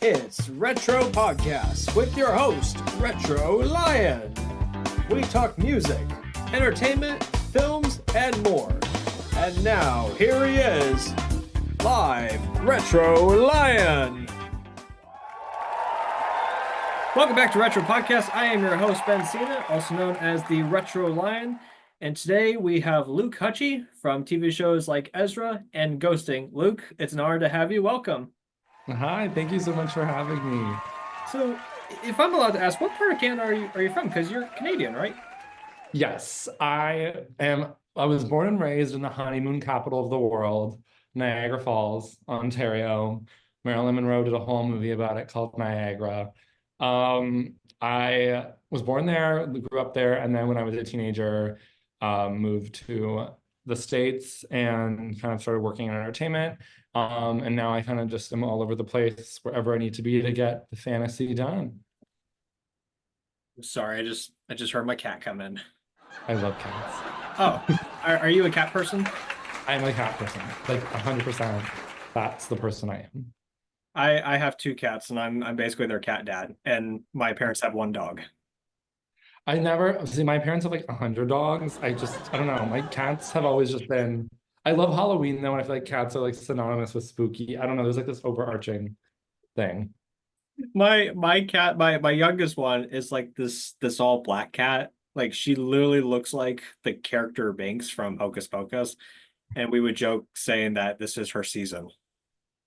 It's Retro Podcast with your host, Retro Lion. We talk music, entertainment, films, and more. And now, here he is, live, Retro Lion. Welcome back to Retro Podcast. I am your host, Ben Cena, also known as the Retro Lion. And today we have Luke Hutchie from TV shows like Ezra and Ghosting. Luke, it's an honor to have you. Welcome. Hi, thank you so much for having me. So, if I'm allowed to ask, what part of Canada are you from? Because you're Canadian, right? Yes, I am. I was born and raised in the honeymoon capital of the world, Niagara Falls, Ontario. Marilyn Monroe did a whole movie about it called Niagara. I was born there, grew up there, and then when I was a teenager, moved to the States and kind of started working in entertainment. And now I kind of just am all over the place wherever I need to be to get the fantasy done. Sorry, I just heard my cat come in. I love cats. Oh, are you a cat person? I'm a cat person, like 100%. That's the person I am. I have two cats, and I'm basically their cat dad, and my parents have one dog. I never see my parents have like 100 dogs. I don't know. My cats have always just been. I love Halloween though, and I feel like cats are like synonymous with spooky. I don't know. There's like this overarching thing. My cat, my youngest one is like this all black cat. Like she literally looks like the character Binks from Hocus Pocus, and we would joke saying that this is her season.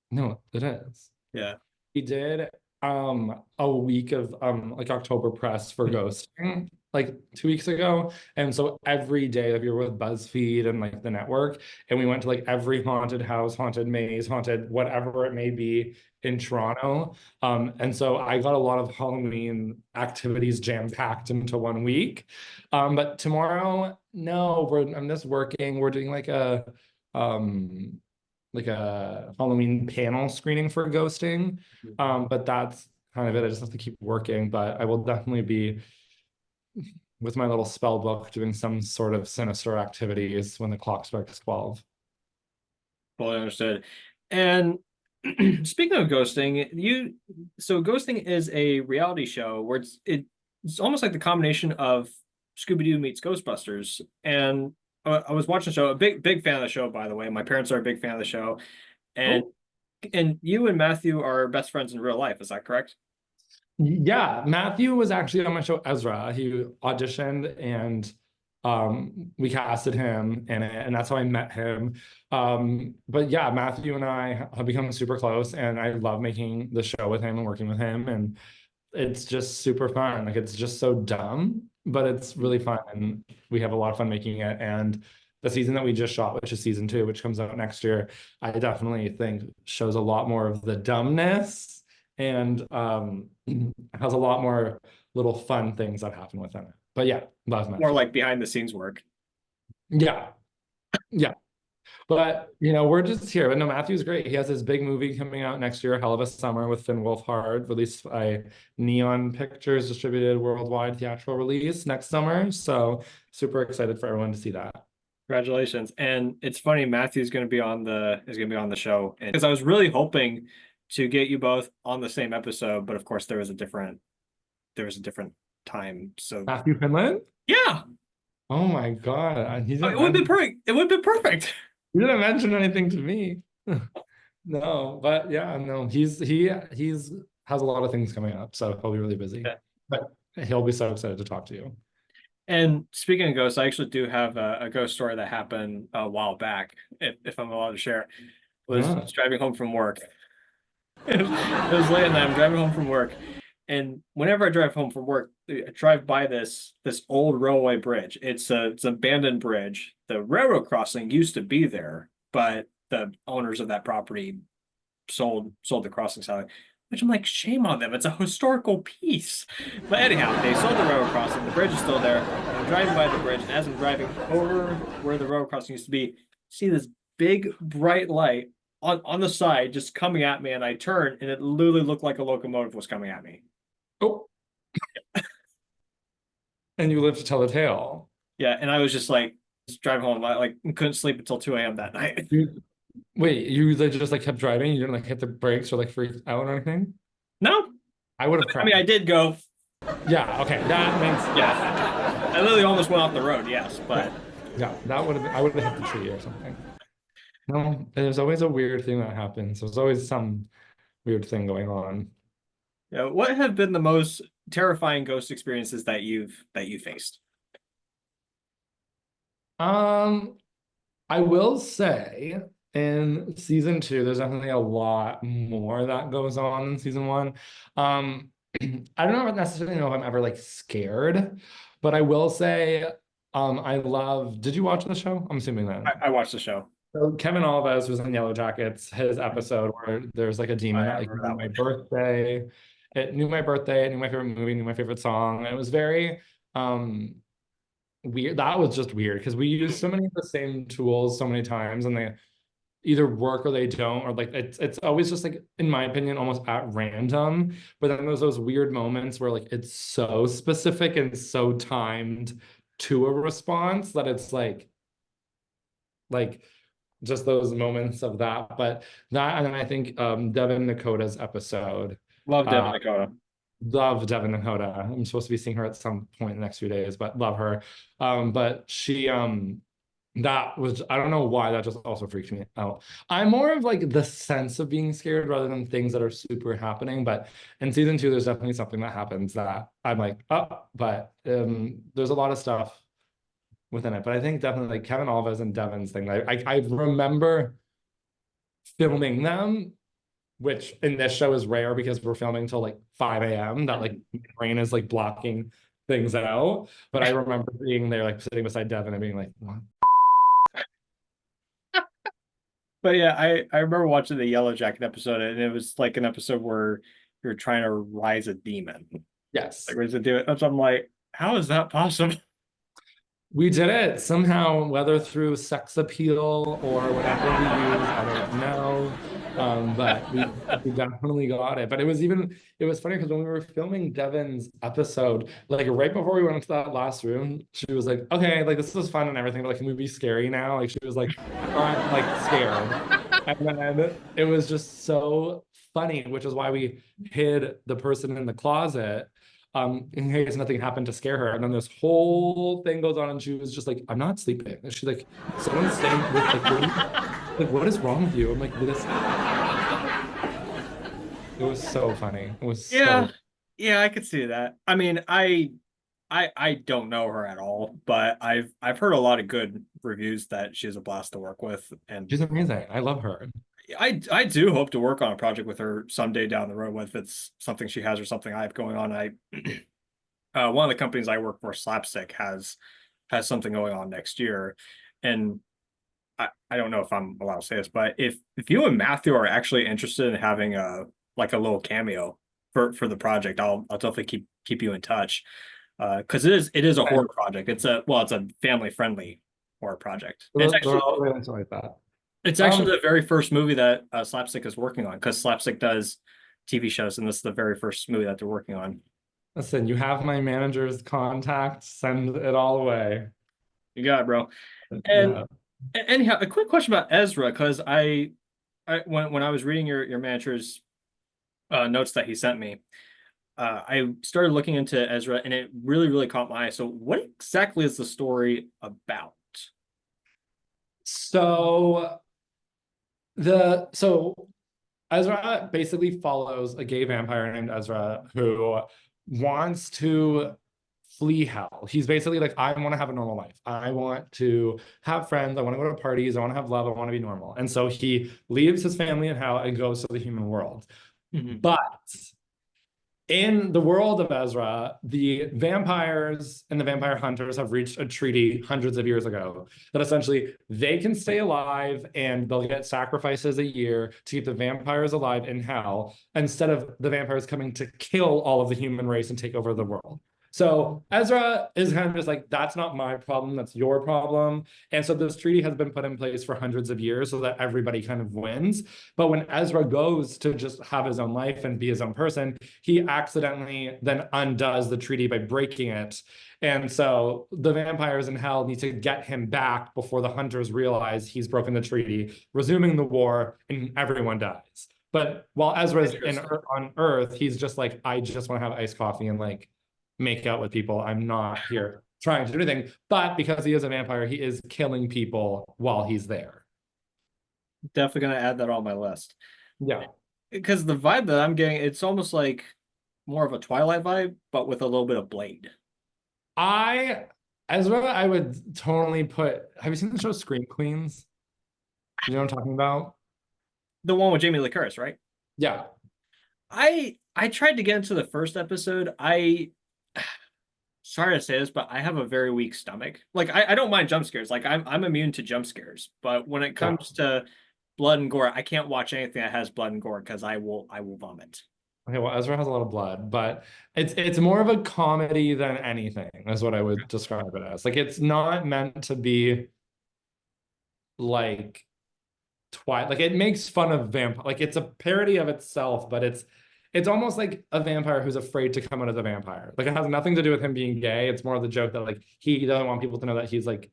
No, it is. Yeah. We did a week of like October press for ghosting like 2 weeks ago, and so every day that we were with BuzzFeed and like the network, and we went to like every haunted house, haunted maze, haunted whatever it may be in Toronto, and so I got a lot of Halloween activities jam-packed into 1 week, but tomorrow no, I'm just working. We're doing like a Halloween panel screening for ghosting. But that's kind of it. I just have to keep working, but I will definitely be with my little spell book doing some sort of sinister activities when the clock strikes 12. Fully understood. And speaking of ghosting, so ghosting is a reality show where it's almost like the combination of Scooby-Doo meets Ghostbusters. And I was watching the show, a big fan of the show, by the way. My parents are a big fan of the show. And Oh. and you and Matthew are best friends in real life, is that correct? Yeah, Matthew was actually on my show Ezra. He auditioned and we casted him in it, and that's how I met him. But yeah, Matthew and I have become super close, and I love making the show with him and working with him, and it's just super fun. Like it's just so dumb, but it's really fun, and we have a lot of fun making it. And the season that we just shot, which is season 2, which comes out next year, I definitely think shows a lot more of the dumbness and has a lot more little fun things that happen within it. But yeah, love Matthew. More like behind the scenes work. Yeah, yeah. But we're just here. But no, Matthew's great. He has this big movie coming out next year, Hell of a Summer with Finn Wolfhard, released by Neon Pictures, distributed worldwide theatrical release next summer. So super excited for everyone to see that. Congratulations. And it's funny, Matthew's going to be on the show, because I was really hoping to get you both on the same episode, but of course there was a different time. So Matthew Finlan? yeah. Oh my God. It would be perfect. It would be perfect. He didn't mention anything to me. No, but yeah, no, he has a lot of things coming up, so he'll be really busy. Okay. But he'll be so excited to talk to you. And speaking of ghosts, I actually do have a ghost story that happened a while back, if I'm allowed to share. Was driving home from work. It was late at night. I'm driving home from work, and whenever I drive home from work, I drive by this old railway bridge. It's an abandoned bridge. The railroad crossing used to be there, but the owners of that property sold the crossing side. Which I'm like, shame on them. It's a historical piece. But anyhow, they sold the railroad crossing. The bridge is still there. I'm driving by the bridge, and as I'm driving over where the railroad crossing used to be, see this big bright light on the side just coming at me, and I turn, and it literally looked like a locomotive was coming at me. Oh. And you live to tell the tale. Yeah, and I was just like, driving home, I couldn't sleep until 2 a.m. that night. Wait, you just like kept driving? You didn't like hit the brakes or like freak out or anything? No, I would have cried. I mean, I did go. Yeah, okay, that makes Yeah, I literally almost went off the road. Yes, but yeah, that would have I would have hit the tree or something. No, there's always a weird thing that happens. There's always some weird thing going on. yeah. What have been the most terrifying ghost experiences that you faced? Um, I will say in season two, there's definitely a lot more that goes on in season one. I don't necessarily know if I'm ever like scared, but I will say, I love. Did you watch the show? I'm assuming that. I watched the show. So Kevin Alves was in Yellow Jackets, his episode where there's like a demon that I like remember knew that my one. birthday. It knew my birthday, it knew my favorite movie, knew my favorite song. It was very um weird. That was just weird because we use so many of the same tools so many times and they either work or they don't, or like it's always just like, in my opinion, almost at random. But then there's those weird moments where like it's so specific and so timed to a response that it's like just those moments of that. But that, and then I think Devin Nakota's episode. Love Devin Uh, Dakota. love Devin Nakota. I'm supposed to be seeing her at some point in the next few days, but love her. But she that was, I don't know why, that just also freaked me out. I'm more of like the sense of being scared rather than things that are super happening. But in season two, there's definitely something that happens that I'm like, oh, but there's a lot of stuff within it. But I think definitely like Kevin Alves and Devin's thing. I remember filming them, which in this show is rare because we're filming till like 5 a.m. That like my brain is like blocking things out. But I remember being there, like sitting beside Devin and being like, what? But yeah, I remember watching the Yellow Jacket episode, and it was like an episode where you're trying to rise a demon. Yes. Like, rise a demon. So I'm like, how is that possible? We did it somehow, whether through sex appeal or whatever we use, I don't know. But we definitely got it. But it was funny because when we were filming Devin's episode, like right before we went into that last room, she was like, okay, like this is fun and everything, but like, can we be scary now? Like she was like, I'm like scared. And then it was just so funny, which is why we hid the person in the closet, in case nothing happened to scare her. And then this whole thing goes on, and she was just like, I'm not sleeping. And she's like, someone's staying with what is wrong with you? I'm like, this. It was so funny. It was Yeah, so. yeah, I could see that. I mean, I don't know her at all, but I've heard a lot of good reviews that she's a blast to work with, and She's amazing. I love her. I do hope to work on a project with her someday down the road, whether it's something she has or something I have going on. I one of the companies I work for, Slapstick, has something going on next year, and I don't know if I'm allowed to say this, but if you and Matthew are actually interested in having a like a little cameo for the project, I'll definitely keep you in touch. Because it is a horror project. It's a family friendly horror project. They're all really into like that. It's actually the very first movie that Slapstick is working on, because Slapstick does TV shows, and this is the very first movie that they're working on. Listen, you have my manager's contact. Send it all away. You got it, bro. And Yeah. anyhow, a quick question about Ezra, because I when I was reading your manager's notes that he sent me, I started looking into Ezra, and it really caught my eye. So, what exactly is the story about? So so Ezra basically follows a gay vampire named Ezra who wants to flee hell. He's basically like, I want to have a normal life. I want to have friends. I want to go to parties. I want to have love. I want to be normal. And so he leaves his family in hell and goes to the human world. Mm-hmm. But in the world of Ezra, the vampires and the vampire hunters have reached a treaty hundreds of years ago that essentially they can stay alive and they'll get sacrifices a year to keep the vampires alive in hell, instead of the vampires coming to kill all of the human race and take over the world. So Ezra is kind of just like, that's not my problem, that's your problem. And so this treaty has been put in place for hundreds of years so that everybody kind of wins. But when Ezra goes to just have his own life and be his own person, he accidentally then undoes the treaty by breaking it. And so the vampires in hell need to get him back before the hunters realize he's broken the treaty, resuming the war, and everyone dies. But while Ezra's Interesting. on Earth, he's just like, I just want to have iced coffee and like make out with people. I'm not here trying to do anything. But because he is a vampire, he is killing people while he's there. Definitely gonna add that on my list. Yeah. Because the vibe that I'm getting, it's almost like more of a Twilight vibe, but with a little bit of Blade. I, Ezra, I would totally put, have you seen the show Scream Queens? You know what I'm talking about? The one with Jamie Lee Curtis, right? Yeah. I tried to get into the first episode. I sorry to say this, but I have a very weak stomach. Like I don't mind jump scares. Like I'm immune to jump scares. But when it Yeah. comes to blood and gore, I can't watch anything that has blood and gore because I will vomit. Okay, well, Ezra has a lot of blood, but it's more of a comedy than anything, is what I would describe it as. Like it's not meant to be like Twilight. Like it makes fun of vampire. Like it's a parody of itself, but it's almost like a vampire who's afraid to come out as a vampire. Like it has nothing to do with him being gay. It's more of the joke that like he doesn't want people to know that he's like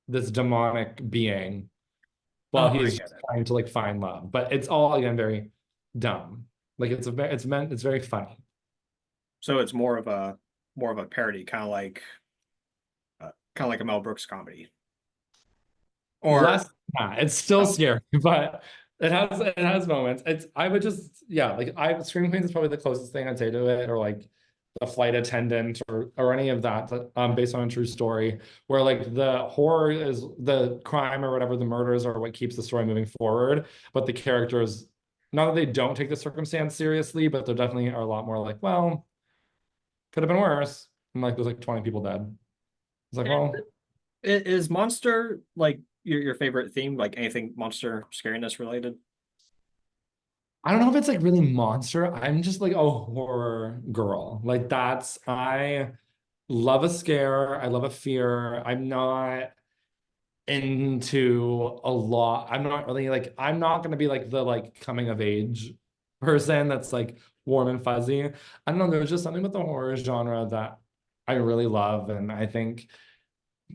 this demonic being while Oh, I he's get it. trying to like find love. But it's all again very dumb. Like it's very funny. So it's more of a parody, kind of like a Mel Brooks comedy. Or Less, yeah, it's still oh, scary, but it has moments. It's I would just yeah, like I Scream Queens is probably the closest thing I'd say to it, or like the flight attendant or any of that based on a true story, where like the horror is the crime or whatever the murders are what keeps the story moving forward, but the characters not that they don't take the circumstance seriously, but there definitely are a lot more like, well, could have been worse. And like there's like 20 people dead. It's like, well, is monster like your favorite theme? Like anything monster scariness related? I don't know if it's like really monster. I'm just like a horror girl. Like that's I love a scare. I love a fear. I'm not into a lot. I'm not really like I'm not gonna be like the like coming of age person that's like warm and fuzzy. I don't know. There's just something with the horror genre that I really love. And I think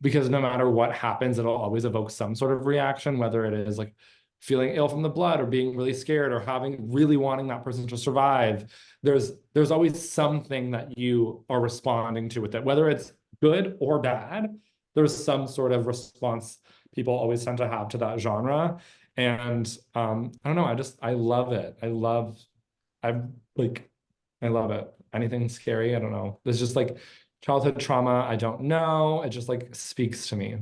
because no matter what happens, it'll always evoke some sort of reaction, whether it is like feeling ill from the blood or being really scared or having really wanting that person to survive. There's always something that you are responding to with it, whether it's good or bad. There's some sort of response people always tend to have to that genre. And I don't know, I love it. I'm like I love it. Anything scary, I don't know. There's just like childhood trauma, I don't know. It just like speaks to me.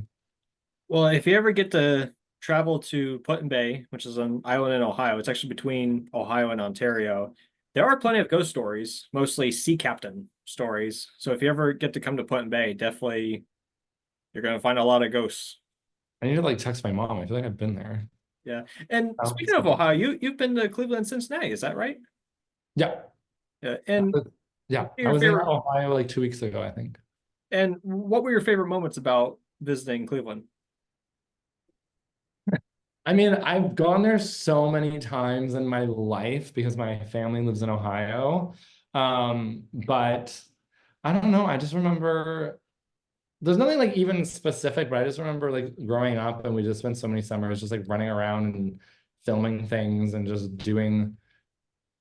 Well, if you ever get to travel to Put Bay, which is an island in Ohio, it's actually between Ohio and Ontario. There are plenty of ghost stories, mostly sea captain stories. So if you ever get to come to Put Bay, definitely you're going to find a lot of ghosts. I need to like text my mom. I feel like I've been there. Yeah. And Oh, speaking of Ohio, you've been to Cleveland and Cincinnati, is that right? yeah. Yeah. And Yeah. I your was in favorite Ohio like 2 weeks ago, I think. and what were your favorite moments about visiting Cleveland? I mean, I've gone there so many times in my life because my family lives in Ohio. But I don't know. I just remember there's nothing like even specific, but I just remember like growing up and we just spent so many summers just like running around and filming things and just doing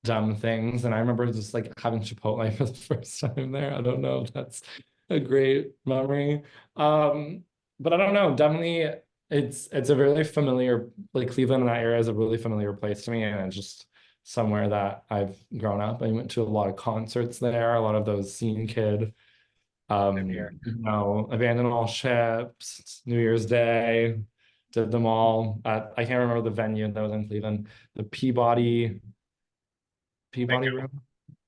dumb things. And I remember just like having Chipotle for the first time there. I don't know if that's a great memory. But I don't know, definitely it's a really familiar, like Cleveland in that area is a really familiar place to me. And it's just somewhere that I've grown up. I went to a lot of concerts there, a lot of those Scene Kid, I'm here. Abandon All Ships, New Year's Day, did them all at, I can't remember the venue that was in Cleveland, the Peabody Bingo. Room,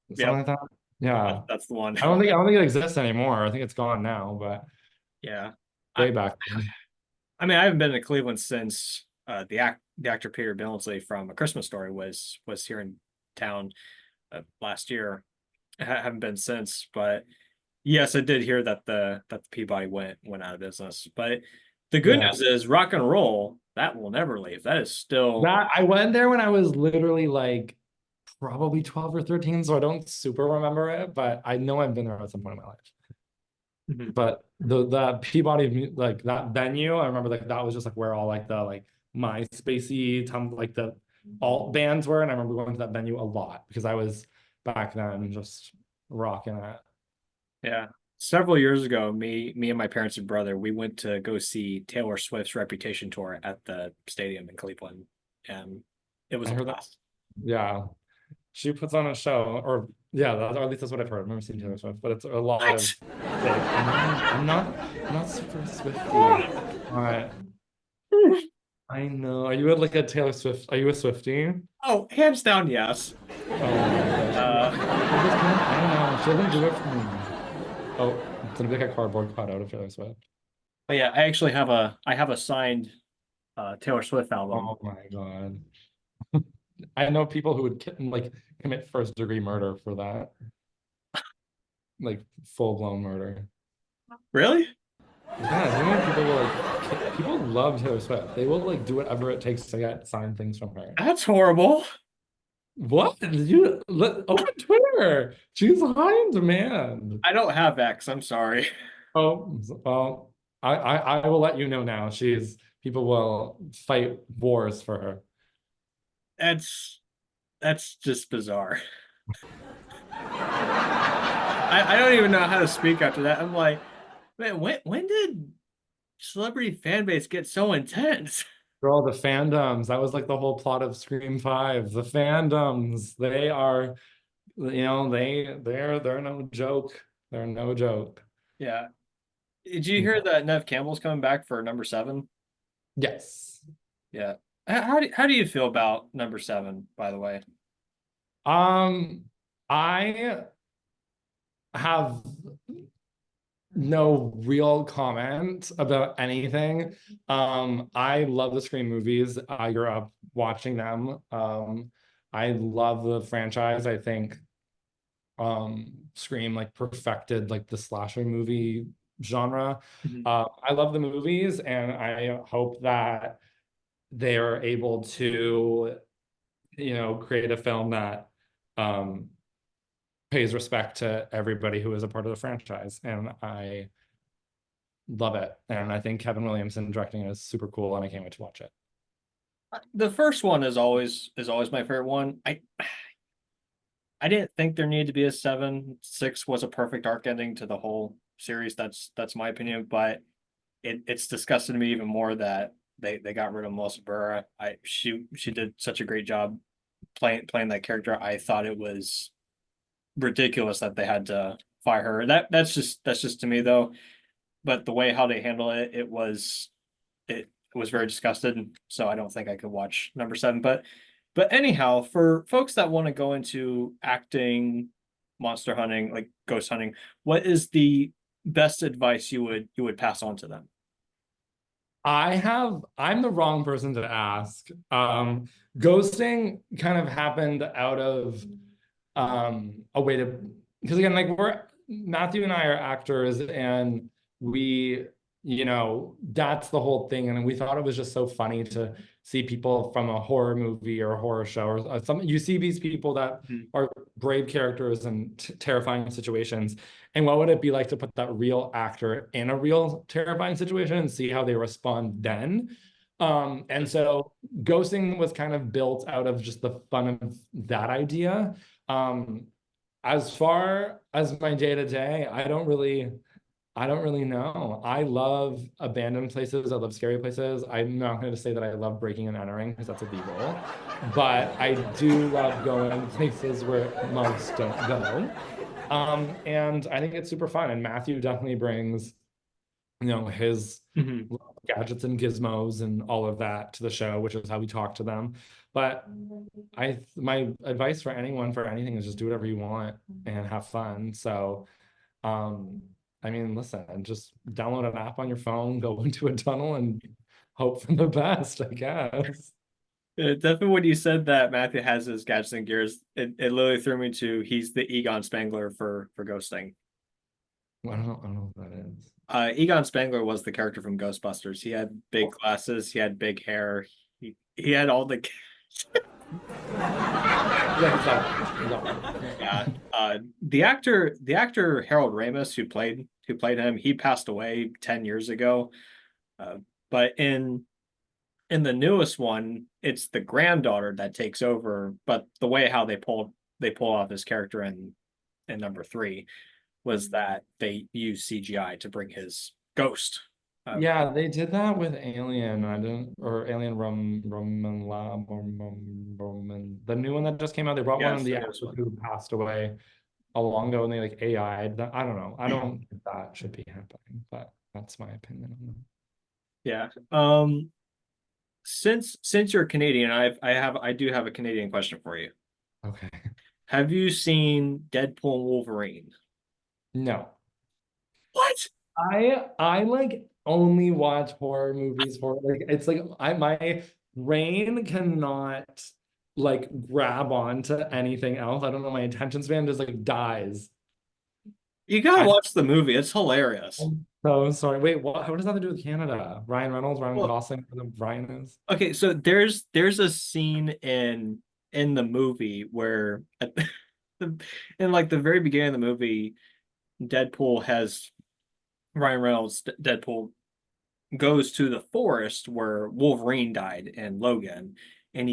something Yep. like that. Yeah. That's the one. I don't think it exists anymore. I think it's gone now, but Yeah. I way back then. I mean, I haven't been to Cleveland since the actor Peter Billingsley from A Christmas Story was here in town last year. I haven't been since, but yes, I did hear that the Peabody went out of business. But the good Yeah. news is rock and roll, that will never leave. That is still That I went there when I was literally like probably 12 or 13, so I don't super remember it, but I know I've been there at some point in my life. Mhm. But the Peabody like that venue, I remember like that was just like where all like the like MySpacey, like the alt bands were, and I remember going to that venue a lot because I was back then just rocking it. Yeah. Several years ago, me and my parents and brother, we went to go see Taylor Swift's Reputation tour at the stadium in Cleveland, and it was I a heard that. blast. Yeah, she puts on a show, or yeah, or at least that's what I've heard. I've never seen Taylor Swift, but it's a lot What? of. I'm not super Swifty. But I know. Are you like a Taylor Swift? Are you a Swiftie? Oh, hands down, yes. Oh my gosh. Uh, I don't know. She doesn't do it for me. Oh, it's gonna be like a cardboard cutout of Taylor Swift. but yeah, I have a signed Taylor Swift album. Oh my God. I know people who would like commit first degree murder for that. Like full blown murder. Really? Yeah, you know people will like people love Taylor Swift. They will like do whatever it takes to get signed things from her. That's horrible. What? Did you open Twitter? She's high in demand. I don't have X. I'm sorry. Oh, well, I will let you know now. People will fight wars for her. That's that's just bizarre. I don't even know how to speak after that. I'm like, man, when did celebrity fan base get so intense? Girl, the fandoms, that was like the whole plot of Scream 5. The fandoms, they are, they're no joke. They're no joke. Yeah. Did you hear that Nev Campbell's coming back for number 7? Yes. Yeah. How do you feel about number 7, by the way? I have no real comment about anything. I love the Scream movies. I grew up watching them. I love the franchise. I think Scream like perfected like the slasher movie genre. I love the movies, and I hope that they are able to, create a film that pays respect to everybody who is a part of the franchise. And I love it. And I think Kevin Williamson directing it is super cool, and I can't wait to watch it. The first one is always my favorite one. I didn't think there needed to be a 7. 6 was a perfect arc ending to the whole series. That's my opinion, but it's disgusting to me even more that they got rid of Melissa Burra. She did such a great job playing that character. I thought it was ridiculous that they had to fire her. That's just to me though. But the way how they handle it, it was very disgusted. So I don't think I could watch number 7. But anyhow, for folks that want to go into acting, monster hunting, like ghost hunting, what is the best advice you would pass on to them? I'm the wrong person to ask. Ghosting kind of happened out of a way to, because again, like Matthew and I are actors, and we, that's the whole thing. And we thought it was just so funny to see people from a horror movie or a horror show or something. You see these people that are brave characters in terrifying situations. And what would it be like to put that real actor in a real terrifying situation and see how they respond then? And so ghosting was kind of built out of just the fun of that idea. As far as my day to day, I don't really know. I love abandoned places. I love scary places. I'm not going to say that I love breaking and entering because that's illegal, but I do love going places where most don't go. And I think it's super fun. And Matthew definitely brings, his gadgets and gizmos and all of that to the show, which is how we talk to them. But my advice for anyone for anything is just do whatever you want and have fun. So, I mean, listen, just download an app on your phone, go into a tunnel, and hope for the best, I guess. Definitely when you said that Matthew has his gadgets and gears, it literally threw me to he's the Egon Spangler for ghosting. I don't know what that is. Egon Spangler was the character from Ghostbusters. He had big glasses, he had big hair, he had all the yeah. The actor Harold Ramis who played him, he passed away 10 years ago. But in in the newest one, it's the granddaughter that takes over. But the way how they pull off this character in number 3 was that they used CGI to bring his ghost. Yeah, they did that with Alien. I didn't, or Alien Roman, the new one that just came out. They brought one Yes, of the the newest actors one. who passed away a long ago, and they like AI'd. I don't know. I don't think that should be happening, but that's my opinion on that. Yeah. Since you're Canadian, I do have a Canadian question for you. Okay. Have you seen Deadpool and Wolverine? No. What? I like only watch horror movies for like it's like my brain cannot like grab onto anything else. I don't know, my attention span just like dies. You gotta I, watch the movie. It's hilarious. I'm so sorry. Wait, what? How does that have to do with Canada? Ryan Reynolds, Ryan Well, Gosling, who the Ryan is. okay, so there's a scene in the movie where in like the very beginning of the movie, Deadpool has Ryan Reynolds Deadpool goes to the forest where Wolverine died in Logan, and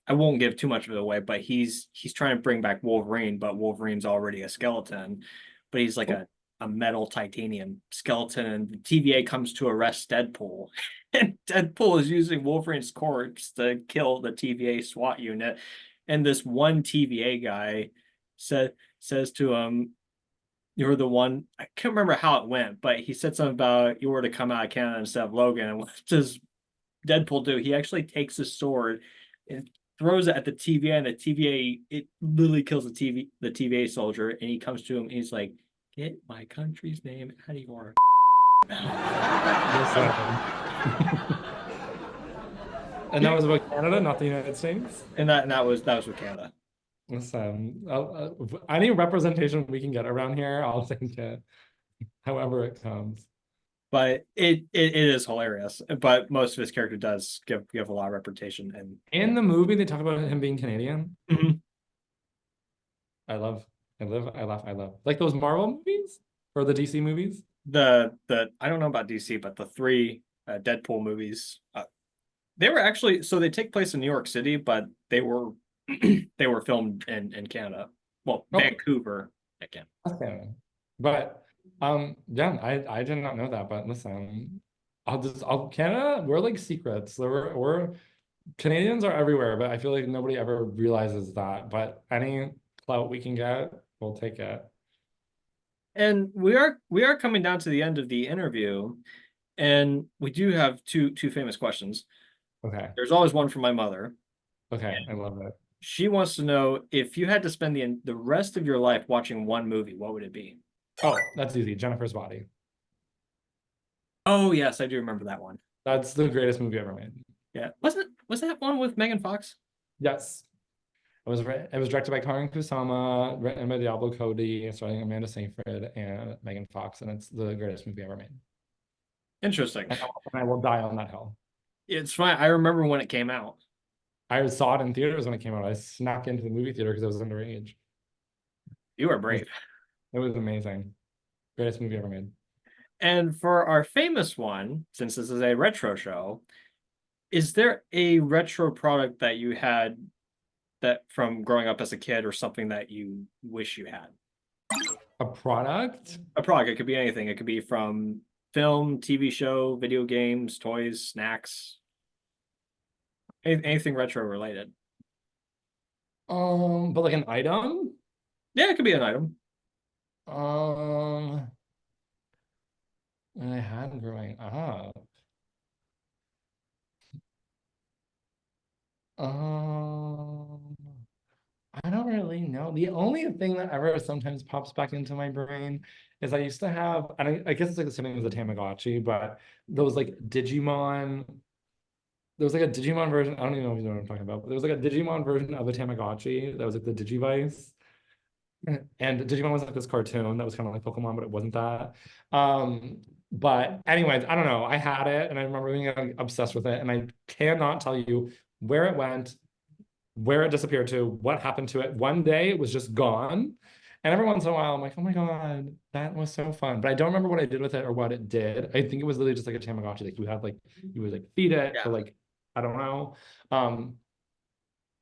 I won't give too much of it away, but he's trying to bring back Wolverine, but Wolverine's already a skeleton, but he's like a metal titanium skeleton, and the TVA comes to arrest Deadpool. And Deadpool is using Wolverine's corpse to kill the TVA SWAT unit. And this one TVA guy says to him, you're the one. I can't remember how it went, but he said something about you were to come out of Canada instead of Logan. And what does Deadpool do? He actually takes his sword and throws it at the TVA, and the TVA it literally kills the TVA soldier. And he comes to him and he's like, "Get my country's name out of your Listen. And that was about Canada, not the United States. and that was with Canada. Listen, any representation we can get around here, I'll take it, however it comes. But it is hilarious. But most of his character does give a lot of reputation. And In the movie, they talk about him being Canadian. Mhm. I love, I live, I laugh, I love. Like those Marvel movies or the DC movies. the I don't know about DC, but the 3 Deadpool movies, they were actually so they take place in New York City, but they were they were filmed in Canada. Well, Oh, Vancouver, again. okay. But yeah, I did not know that. But listen, I'll Canada, we're like secrets. We're Canadians are everywhere, but I feel like nobody ever realizes that. But any clout we can get, we'll take it. And we are coming down to the end of the interview, and we do have two famous questions. Okay. There's always one from my mother. Okay. I love it. She wants to know if you had to spend the rest of your life watching one movie, what would it be? Oh, that's easy. Jennifer's Body. Oh yes, I do remember that one. That's the greatest movie ever made. Yeah, was that one with Megan Fox? Yes. It was directed by Karin Kusama, written by Diablo Cody, starring Amanda Seyfried and Megan Fox, and it's the greatest movie ever made. Interesting. And I will die on that hill. It's fine. I remember when it came out. I saw it in theaters when it came out. I snuck into the movie theater because I was underage. You are brave. It was amazing. Greatest movie ever made. And for our famous one, since this is a retro show, is there a retro product that you had that from growing up as a kid or something that you wish you had? A product? A product, it could be anything. It could be from film, TV show, video games, toys, snacks, anything retro related. But like an item? Yeah, it could be an item. Um, I had growing up. Um, I don't really know. The only thing that ever sometimes pops back into my brain is I used to have, and I guess it's like the same thing as a Tamagotchi, but those like Digimon, there was like a Digimon version. I don't even know if you know what I'm talking about, but there was like a Digimon version of a Tamagotchi that was like the Digivice. And Digimon was like this cartoon that was kind of like Pokemon, but it wasn't that. But anyways, I don't know. I had it and I remember being like, obsessed with it, and I cannot tell you where it went, where it disappeared to, what happened to it. One day it was just gone. And every once in a while, I'm like, oh my God, that was so fun. But I don't remember what I did with it or what it did. I think it was literally just like a Tamagotchi. Like you would like feed it Yeah. for like I don't know.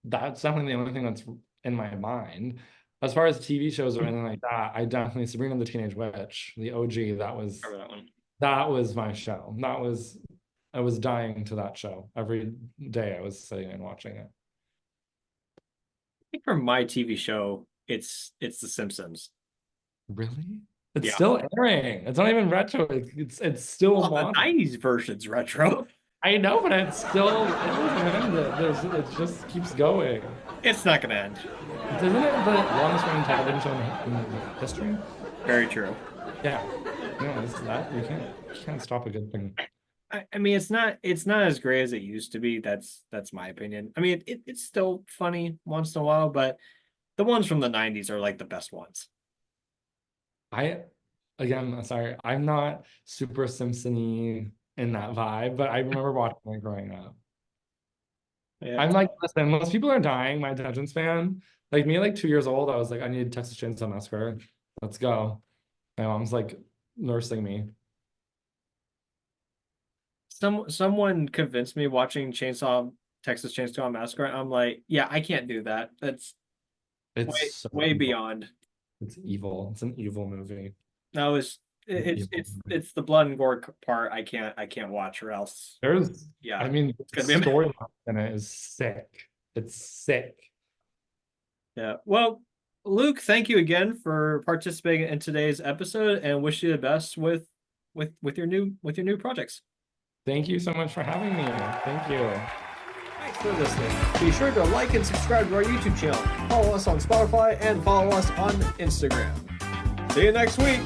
That's definitely the only thing that's in my mind. As far as TV shows or anything like that, I definitely Sabrina the Teenage Witch, the OG, Remember that one. that was my show. I was dying to that show. Every day I was sitting and watching it. I think for my TV show, it's The Simpsons. Really? It's Yeah. still airing. It's not even retro. It's still Well, the modern. 90s version's retro. I know, but it's still it doesn't end. It just keeps going. It's not gonna end. Isn't it the longest running television show in history? Very true. Yeah. No, it's that you can't stop a good thing. I mean, it's not as great as it used to be. That's my opinion. I mean, it's still funny once in a while, but the ones from the 90s are like the best ones. Again, sorry, I'm not super Simpson-y in that vibe, but I remember watching it growing up. Yeah. I'm like, listen, most people are dying, my attention span. Like me, like 2 years old, I was like, I need Texas Chainsaw Massacre. Let's go. My mom's like nursing me. Someone convinced me watching Texas Chainsaw Massacre. I'm like, yeah, I can't do that. That's It's so way evil. beyond. It's evil. It's an evil movie. No, it's the blood and gore part I can't watch, or else yeah, I mean, the gonna be story in it is sick. It's sick. Yeah. Well, Luke, thank you again for participating in today's episode, and wish you the best with your new projects. Thank you so much for having me. Thank you. Thanks for listening. Be sure to like and subscribe to our YouTube channel. Follow us on Spotify and follow us on Instagram. See you next week.